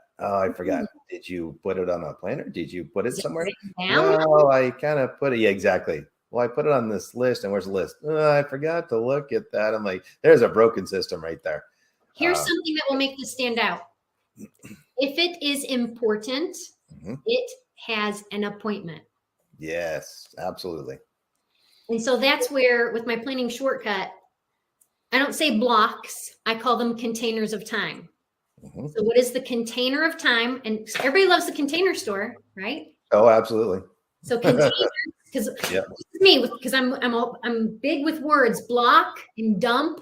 [SPEAKER 1] Did you put it on a planner? Did you put it somewhere? No, I kind of put it. Yeah, exactly. Well, I put it on this list, and where's the list? I forgot to look at that. I'm like, there's a broken system right there.
[SPEAKER 2] Here's something that will make this stand out. If it is important, it has an appointment.
[SPEAKER 1] Yes, absolutely.
[SPEAKER 2] And so that's where, with my planning shortcut, I don't say blocks. I call them containers of time. So what is the container of time? And everybody loves the Container Store, right?
[SPEAKER 1] Oh, absolutely.
[SPEAKER 2] So containers, because me, because I'm big with words, block and dump.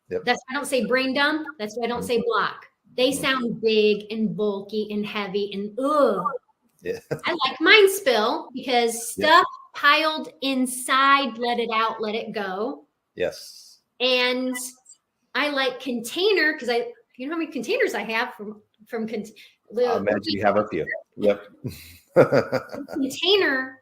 [SPEAKER 2] Yep. That's why I don't say brain dump. That's why I don't say block. They sound big and bulky and heavy and ugh. Yeah. I like mind spill because stuff piled inside, let it out, let it go.
[SPEAKER 1] Yes.
[SPEAKER 2] And I like container because you know how many containers I have from
[SPEAKER 1] I imagine you have a few. Yep.
[SPEAKER 2] Container,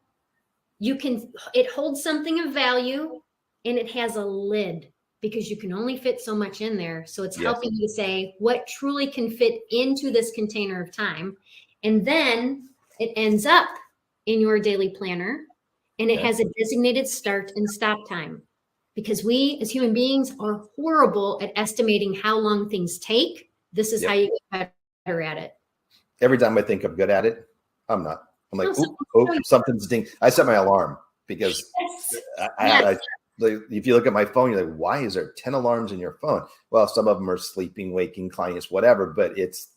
[SPEAKER 2] it holds something of value and it has a lid because you can only fit so much in there. So it's helping you say what truly can fit into this container of time. And then it ends up in your daily planner and it has a designated start and stop time. Because we as human beings are horrible at estimating how long things take. This is how you get better at it.
[SPEAKER 1] Every time I think I'm good at it, I'm not. I'm like, something's ding. I set my alarm because if you look at my phone, you're like, why is there 10 alarms in your phone? Well, some of them are sleeping, waking, clients, whatever, but it's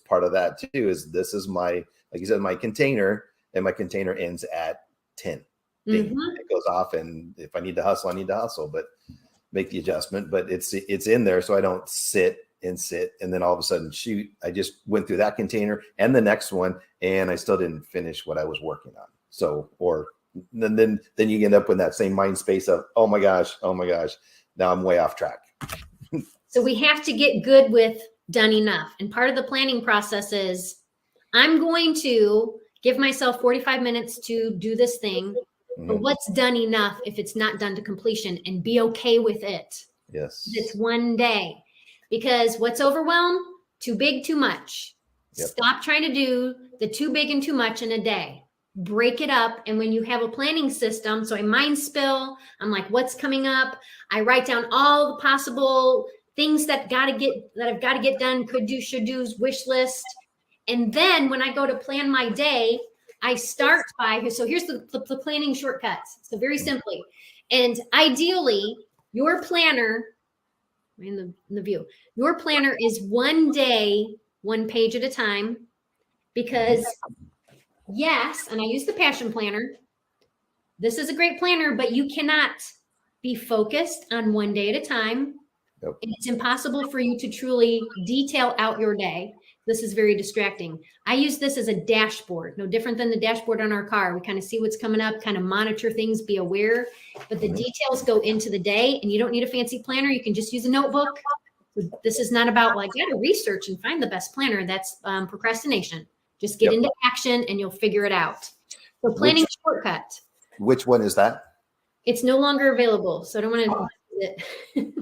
[SPEAKER 1] part of that too, this is my, like you said, my container, and my container ends at 10. It goes off, and if I need to hustle, but make the adjustment. But it's in there, so I don't sit, and then all of a sudden, shoot, I just went through that container and the next one, and I still didn't finish what I was working on. So, or then you end up in that same mind space of, oh my gosh, now I'm way off track.
[SPEAKER 2] So we have to get good with done enough, and part of the planning process is I'm going to give myself 45 minutes to do this thing. But what's done enough if it's not done to completion, and be okay with it?
[SPEAKER 1] Yes.
[SPEAKER 2] It's one day. Because what's overwhelmed? Too big, too much. Yep. Stop trying to do the too big and too much in a day. Break it up. And when you have a planning system, so I mind spill, I'm like, what's coming up? I write down all the possible things that I've got to get done, could do, should do's, wish list. And then when I go to plan my day, I start by, so here's the planning shortcuts. So very simply, and ideally your planner in the view. Your planner is 1 day, 1 page at a time, because yes, and I use the Passion Planner. This is a great planner, but you cannot be focused on 1 day at a time.
[SPEAKER 1] Yep.
[SPEAKER 2] And it's impossible for you to truly detail out your day. This is very distracting. I use this as a dashboard, no different than the dashboard on our car. We kind of see what's coming up, kind of monitor things, be aware, but the details go into the day, and you don't need a fancy planner. You can just use a notebook. This is not about like, gotta research and find the best planner. That's procrastination. Just get into action and you'll figure it out. So planning shortcut.
[SPEAKER 1] Which one is that?
[SPEAKER 2] It's no longer available, so I don't want to use it.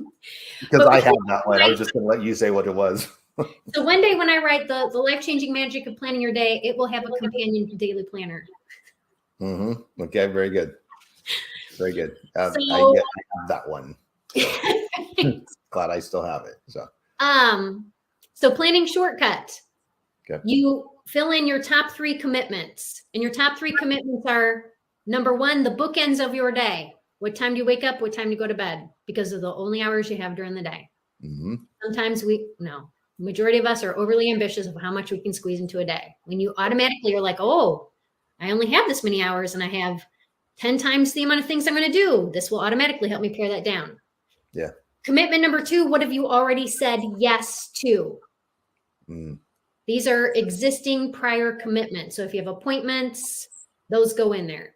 [SPEAKER 1] Because I have that one. I was just going to let you say what it was.
[SPEAKER 2] So one day when I write the life-changing magic of planning your day, it will have a companion daily planner.
[SPEAKER 1] Okay, very good. Very good. I have that one. So. Glad I still have it.
[SPEAKER 2] So planning shortcut.
[SPEAKER 1] Okay.
[SPEAKER 2] You fill in your top 3 commitments, and your top 3 commitments are: number 1, the bookends of your day. What time do you wake up? What time do you go to bed? Because of the only hours you have during the day. Sometimes the majority of us are overly ambitious of how much we can squeeze into a day. When you automatically are like, oh, I only have this many hours and I have 10 times the amount of things I'm going to do. This will automatically help me pare that down.
[SPEAKER 1] Yeah.
[SPEAKER 2] Commitment number 2, what have you already said yes to? These are existing prior commitments. So if you have appointments, those go in there.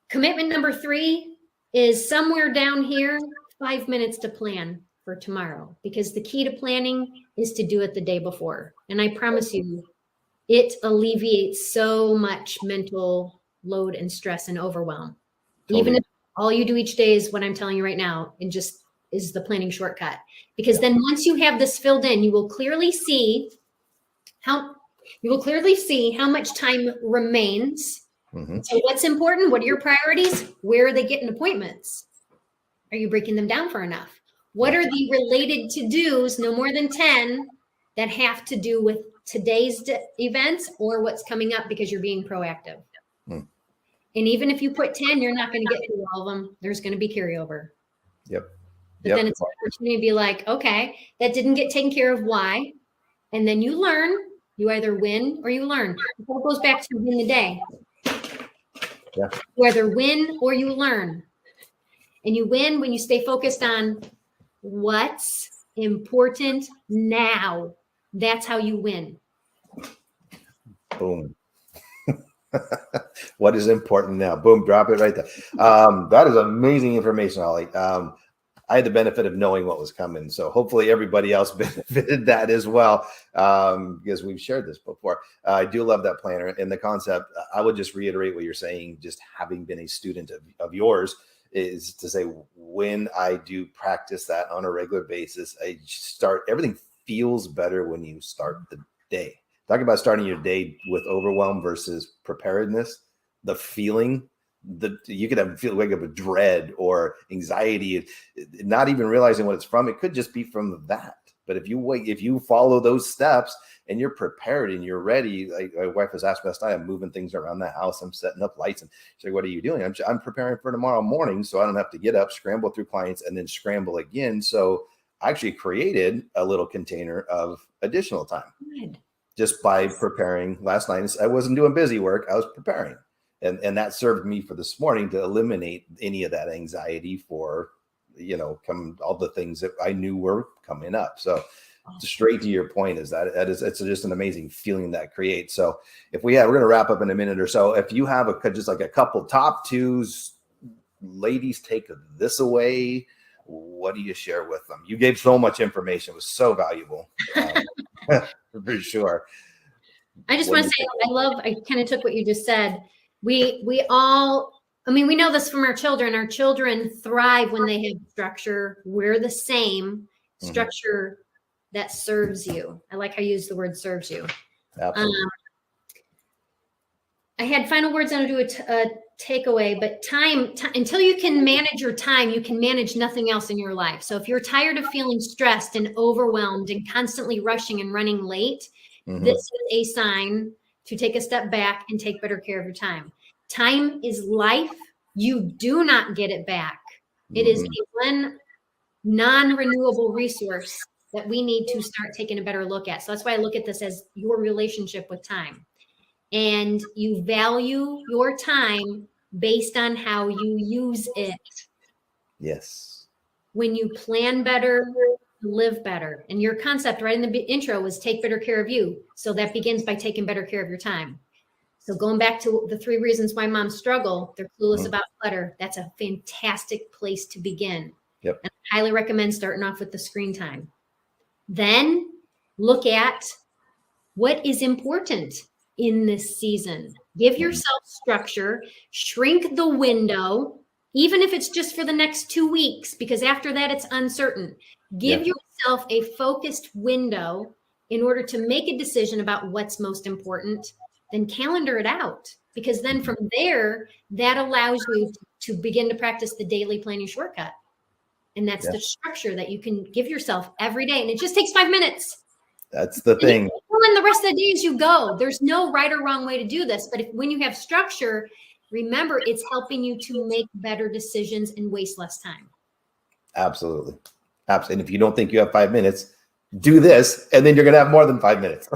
[SPEAKER 2] Commitment number 3 is somewhere down here, 5 minutes to plan for tomorrow, because the key to planning is to do it the day before. And I promise you, it alleviates so much mental load and stress and overwhelm. Totally. Even if all you do each day is what I'm telling you right now, and just is the planning shortcut. Because then once you have this filled in, you will clearly see how much time remains. So what's important? What are your priorities? Where are they getting appointments? Are you breaking them down for enough? What are the related to-dos, no more than 10, that have to do with today's events or what's coming up because you're being proactive? And even if you put 10, you're not going to get through all of them. There's going to be carryover. But then it's an opportunity to be like, okay, that didn't get taken care of. Why? And then you learn. You either win or you learn. It all goes back to win the day. You either win or you learn. And you win when you stay focused on what's important now. That's how you win.
[SPEAKER 1] Boom. What is important now? Boom, drop it right there. That is amazing information, Holly. I had the benefit of knowing what was coming. So hopefully everybody else benefited that as well, because we've shared this before. I do love that planner and the concept. I would just reiterate what you're saying, just having been a student of yours, is to say, when I do practice that on a regular basis, everything feels better when you start the day. Talk about starting your day with overwhelm versus preparedness. The feeling that you could wake up with dread or anxiety, not even realizing what it's from. It could just be from that. But if you follow those steps and you're prepared and you're ready, like my wife was asked last night, I'm moving things around the house, I'm setting up lights, and she's like, "What are you doing?" I'm preparing for tomorrow morning, so I don't have to get up, scramble through clients, and then scramble again. So I actually created a little container of additional time. Good. Just by preparing last night. I wasn't doing busy work, I was preparing. And that served me for this morning to eliminate any of that anxiety for, all the things that I knew were coming up. So straight to your point is it's just an amazing feeling that creates. So we're going to wrap up in a minute or so. If you have just like a couple top 2s, ladies, take this away. What do you share with them? You gave so much information. It was so valuable. For sure.
[SPEAKER 2] I just want to say, I kind of took what you just said. We all, we know this from our children. Our children thrive when they have structure. We're the same structure that serves you. I like how you use the word serves you. Absolutely. I had final words on to do a takeaway, but time, until you can manage your time, you can manage nothing else in your life. So if you're tired of feeling stressed and overwhelmed and constantly rushing and running late, this is a sign to take a step back and take better care of your time. Time is life. You do not get it back. It is a non-renewable resource that we need to start taking a better look at. So that's why I look at this as your relationship with time. And you value your time based on how you use it.
[SPEAKER 1] Yes.
[SPEAKER 2] When you plan better, live better. And your concept right in the intro was take better care of you. So that begins by taking better care of your time. So going back to the 3 reasons why moms struggle, they're clueless about clutter. That's a fantastic place to begin.
[SPEAKER 1] Yep.
[SPEAKER 2] And I highly recommend starting off with the screen time. Then look at what is important in this season. Give yourself structure, shrink the window, even if it's just for the next 2 weeks, because after that it's uncertain. Give yourself a focused window in order to make a decision about what's most important. Then calendar it out, because then from there, that allows you to begin to practice the daily planning shortcut. And that's the structure that you can give yourself every day. And it just takes 5 minutes.
[SPEAKER 1] That's the thing.
[SPEAKER 2] And the rest of the day as you go. There's no right or wrong way to do this. But when you have structure, remember, it's helping you to make better decisions and waste less time.
[SPEAKER 1] Absolutely. Absolutely. And if you don't think you have 5 minutes, do this, and then you're going to have more than 5 minutes.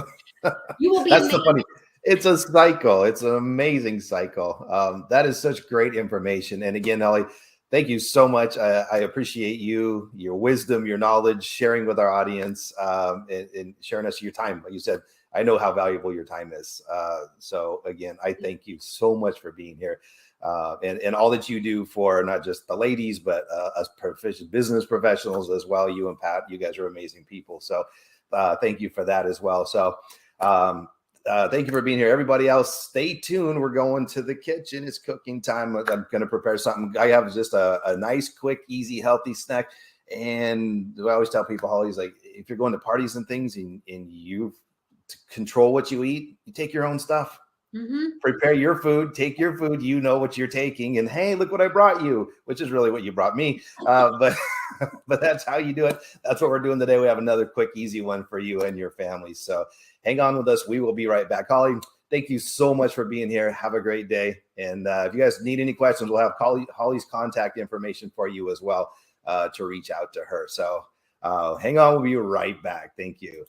[SPEAKER 2] You will be
[SPEAKER 1] That's
[SPEAKER 2] amazing.
[SPEAKER 1] the funny. It's a cycle. It's an amazing cycle. That is such great information. And again, Holly, thank you so much. I appreciate you, your wisdom, your knowledge, sharing with our audience, and sharing us your time. Like you said, I know how valuable your time is. So again, I thank you so much for being here, and all that you do for not just the ladies, but us business professionals as well. You and Pat, you guys are amazing people. So thank you for that as well. So thank you for being here. Everybody else, stay tuned. We're going to the kitchen. It's cooking time. I'm going to prepare something. I have just a nice, quick, easy, healthy snack. And I always tell people, Holly's like, if you're going to parties and things and you control what you eat, you take your own stuff. Prepare your food, take your food, you know what you're taking, and hey, look what I brought you, which is really what you brought me. But that's how you do it. That's what we're doing today. We have another quick, easy one for you and your family. So hang on with us. We will be right back. Holly, thank you so much for being here. Have a great day. And if you guys need any questions, we'll have Holly's contact information for you as well to reach out to her. So hang on. We'll be right back. Thank you.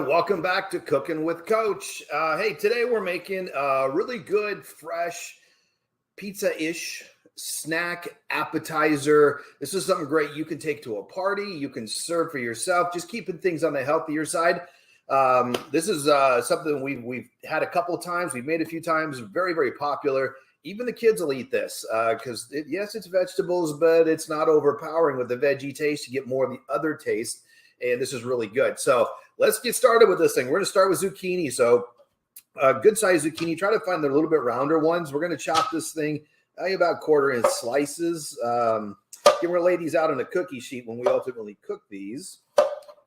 [SPEAKER 1] Welcome back to Cooking with Coach. Hey, today we're making a really good, fresh, pizza-ish snack appetizer. This is something great you can take to a party. You can serve for yourself, just keeping things on the healthier side. This is something we've had a couple of times. We've made a few times. Very, very popular. Even the kids will eat this because, yes, it's vegetables, but it's not overpowering with the veggie taste. You get more of the other taste, and this is really good. So let's get started with this thing. We're going to start with zucchini. So good size zucchini. Try to find the little bit rounder ones. We're going to chop this thing about 1/4 inch slices. We're going to lay these out on a cookie sheet when we ultimately cook these.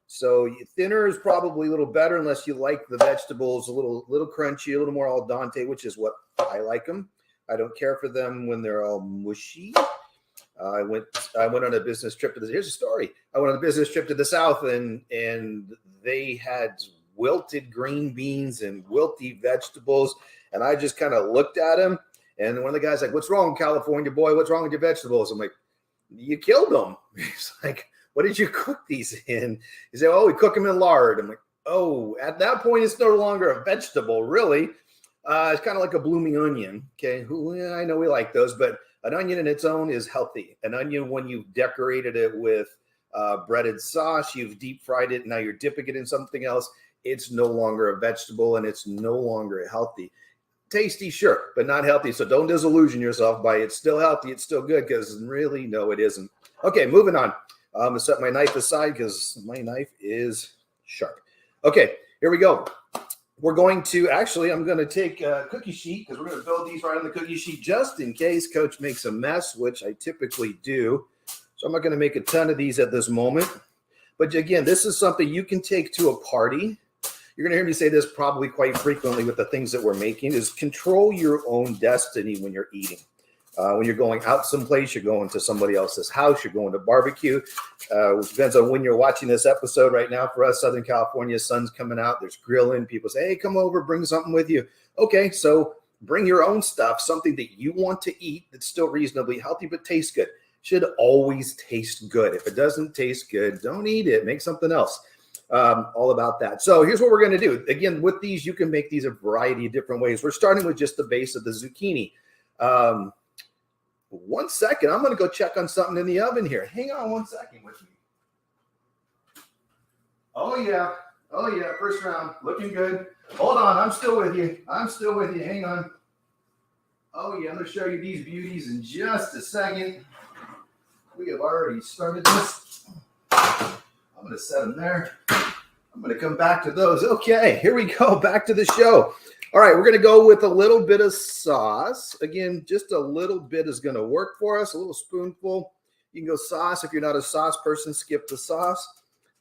[SPEAKER 1] So thinner is probably a little better unless you like the vegetables a little crunchy, a little more al dente, which is what I like them. I don't care for them when they're all mushy. I went on a business trip to here's a story. I went on a business trip to the South and they had wilted green beans and wilty vegetables. And I just kind of looked at them. And one of the guys like, "What's wrong, California boy? What's wrong with your vegetables?" I'm like, "You killed them." He's like, "What did you cook these in?" He said, "Oh, we cook them in lard." I'm like, "Oh, at that point, it's no longer a vegetable, really. It's kind of like a blooming onion." Okay. I know we like those, but an onion in its own is healthy. An onion, when you've decorated it with breaded sauce, you've deep fried it, now you're dipping it in something else, it's no longer a vegetable and it's no longer healthy. Tasty, sure, but not healthy. So don't disillusion yourself by it's still healthy, it's still good, because really, no, it isn't. Okay, moving on. I'm going to set my knife aside because my knife is sharp. Okay, here we go. We're going to, actually, I'm going to take a cookie sheet because we're going to build these right on the cookie sheet just in case Coach makes a mess, which I typically do. So I'm not going to make a ton of these at this moment. But again, this is something you can take to a party. You're going to hear me say this probably quite frequently with the things that we're making, is control your own destiny when you're eating. When you're going out someplace, you're going to somebody else's house, you're going to barbecue. It depends on when you're watching this episode. Right now for us, Southern California, sun's coming out, there's grilling. People say, hey, come over, bring something with you. Okay, so bring your own stuff, something that you want to eat that's still reasonably healthy but tastes good. Should always taste good. If it doesn't taste good, don't eat it. Make something else. All about that. So here's what we're going to do. Again, with these, you can make these a variety of different ways. We're starting with just the base of the zucchini. 1 second. I'm going to go check on something in the oven here. Hang on 1 second with me. Oh, yeah. Oh, yeah. First round. Looking good. Hold on. I'm still with you. Hang on. Oh, yeah. I'm going to show you these beauties in just a second. We have already started this. I'm going to set them there. I'm going to come back to those. Okay. Here we go. Back to the show. All right, we're going to go with a little bit of sauce. Again, just a little bit is going to work for us, a little spoonful. You can go sauce. If you're not a sauce person, skip the sauce.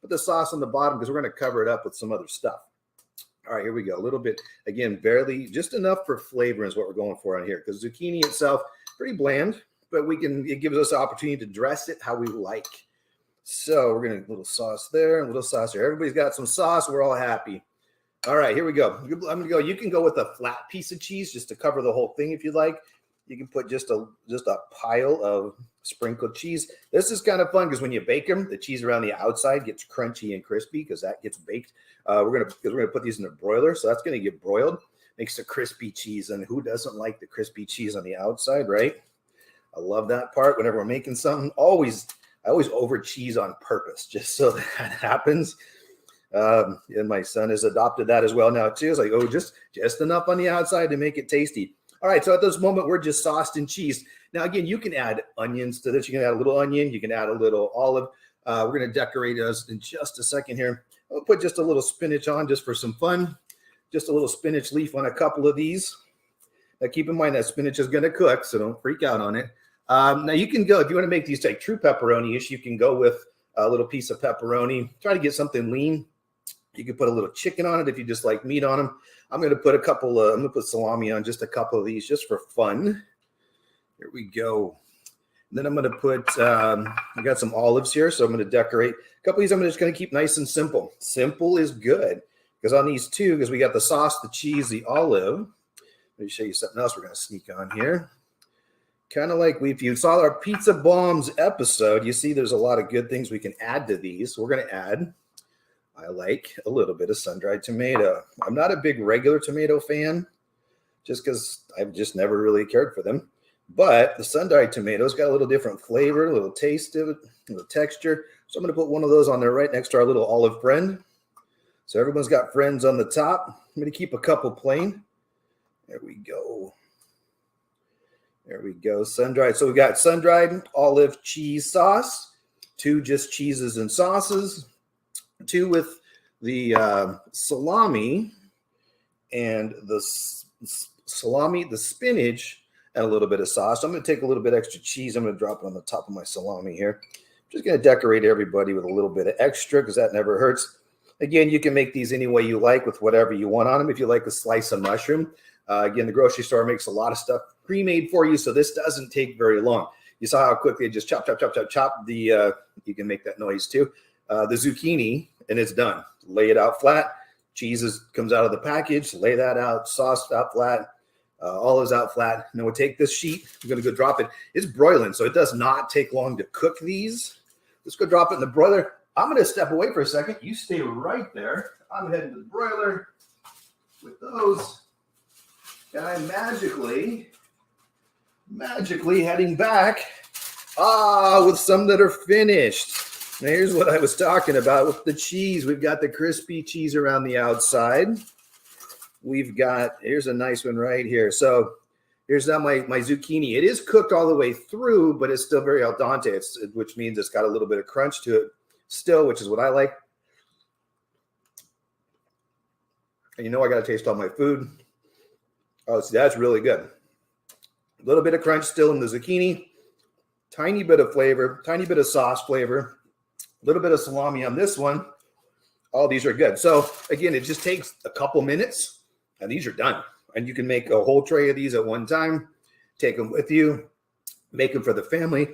[SPEAKER 1] Put the sauce on the bottom because we're going to cover it up with some other stuff. All right, here we go. A little bit, again, barely, just enough for flavor is what we're going for on here because zucchini itself, pretty bland, but it gives us the opportunity to dress it how we like. So we're going to a little sauce there, a little sauce there. Everybody's got some sauce. We're all happy. All right, here we go. I'm going to go. You can go with a flat piece of cheese just to cover the whole thing if you like. You can put just a pile of sprinkled cheese. This is kind of fun because when you bake them, the cheese around the outside gets crunchy and crispy because that gets baked. We're gonna put these in a broiler, so that's going to get broiled. Makes a crispy cheese, and who doesn't like the crispy cheese on the outside, right? I love that part. Whenever we're making something, I always over cheese on purpose just so that happens. And my son has adopted that as well now too. It's like, oh, just enough on the outside to make it tasty. All right, so at this moment, we're just sauced in cheese. Now, again, you can add onions to this. You can add a little onion. You can add a little olive. We're going to decorate us in just a second here. I'll put just a little spinach on just for some fun. Just a little spinach leaf on a couple of these. Now, keep in mind that spinach is going to cook, so don't freak out on it. Now, you can go, if you want to make these like true pepperoni-ish, you can go with a little piece of pepperoni. Try to get something lean. You can put a little chicken on it if you just like meat on them. I'm going to put I'm going to put salami on just a couple of these just for fun. Here we go. And then I'm going to put, I got some olives here, so I'm going to decorate. A couple of these I'm just going to keep nice and simple. Simple is good because on these two, because we got the sauce, the cheese, the olive. Let me show you something else we're going to sneak on here. Kind of like if you saw our Pizza Bombs episode, you see there's a lot of good things we can add to these. So we're going to add, I like a little bit of sun-dried tomato. I'm not a big regular tomato fan just because I've just never really cared for them. But the sun-dried tomatoes got a little different flavor, a little taste of it, a little texture. So I'm going to put one of those on there right next to our little olive friend. So everyone's got friends on the top. I'm going to keep a couple plain. There we go. There we go. Sun-dried. So we got sun-dried olive cheese sauce, 2 just cheeses and sauces, 2 with the salami and the salami, the spinach, and a little bit of sauce. I'm going to take a little bit extra cheese. I'm going to drop it on the top of my salami here. I'm just going to decorate everybody with a little bit of extra because that never hurts. Again, you can make these any way you like with whatever you want on them. If you like a slice of mushroom, again, the grocery store makes a lot of stuff pre-made for you, so this doesn't take very long. You saw how quickly it just chop the, you can make that noise too, the zucchini, and it's done. Lay it out flat. Cheese comes out of the package. Lay that out. Sauce out flat. Olives out flat. Now we'll take this sheet. We're going to go drop it. It's broiling, so it does not take long to cook these. Let's go drop it in the broiler. I'm going to step away for a second. You stay right there. I'm heading to the broiler with those. And I'm magically heading back with some that are finished. Now here's what I was talking about with the cheese. We've got the crispy cheese around the outside. We've got, here's a nice one right here. So Here's now my zucchini. It is cooked all the way through, but it's still very al dente, which means it's got a little bit of crunch to it still, which is what I like. And you know I got to taste all my food. Oh, see, that's really good. A little bit of crunch still in the zucchini. Tiny bit of flavor, tiny bit of sauce flavor. A little bit of salami on this one. All these are good. So again, it just takes a couple minutes and these are done. And you can make a whole tray of these at one time. Take them with you. Make them for the family.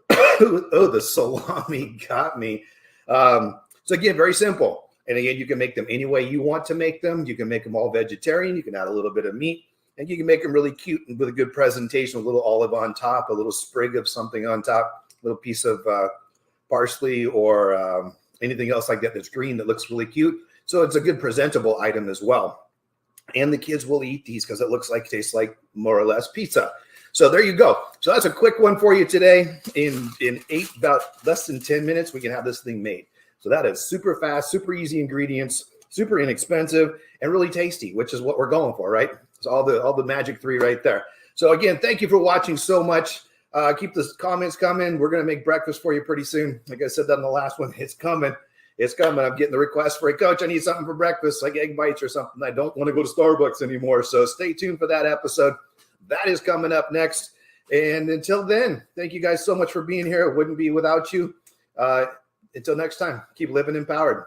[SPEAKER 1] Oh, the salami got me. So again, very simple. And again, you can make them any way you want to make them. You can make them all vegetarian. You can add a little bit of meat. And you can make them really cute and with a good presentation, a little olive on top, a little sprig of something on top, a little piece of parsley or anything else like that that's green that looks really cute. So it's a good presentable item as well. And the kids will eat these because it tastes like more or less pizza. So there you go. So that's a quick one for you today. In about less than 10 minutes, we can have this thing made. So that is super fast, super easy ingredients, super inexpensive, and really tasty, which is what we're going for, right? It's all the magic 3 right there. So again, thank you for watching so much. Keep the comments coming. We're going to make breakfast for you pretty soon. Like I said that in the last one, it's coming. It's coming. I'm getting the request for a coach. I need something for breakfast, like egg bites or something. I don't want to go to Starbucks anymore. So stay tuned for that episode. That is coming up next. And until then, thank you guys so much for being here. It wouldn't be without you. Until next time, keep living empowered.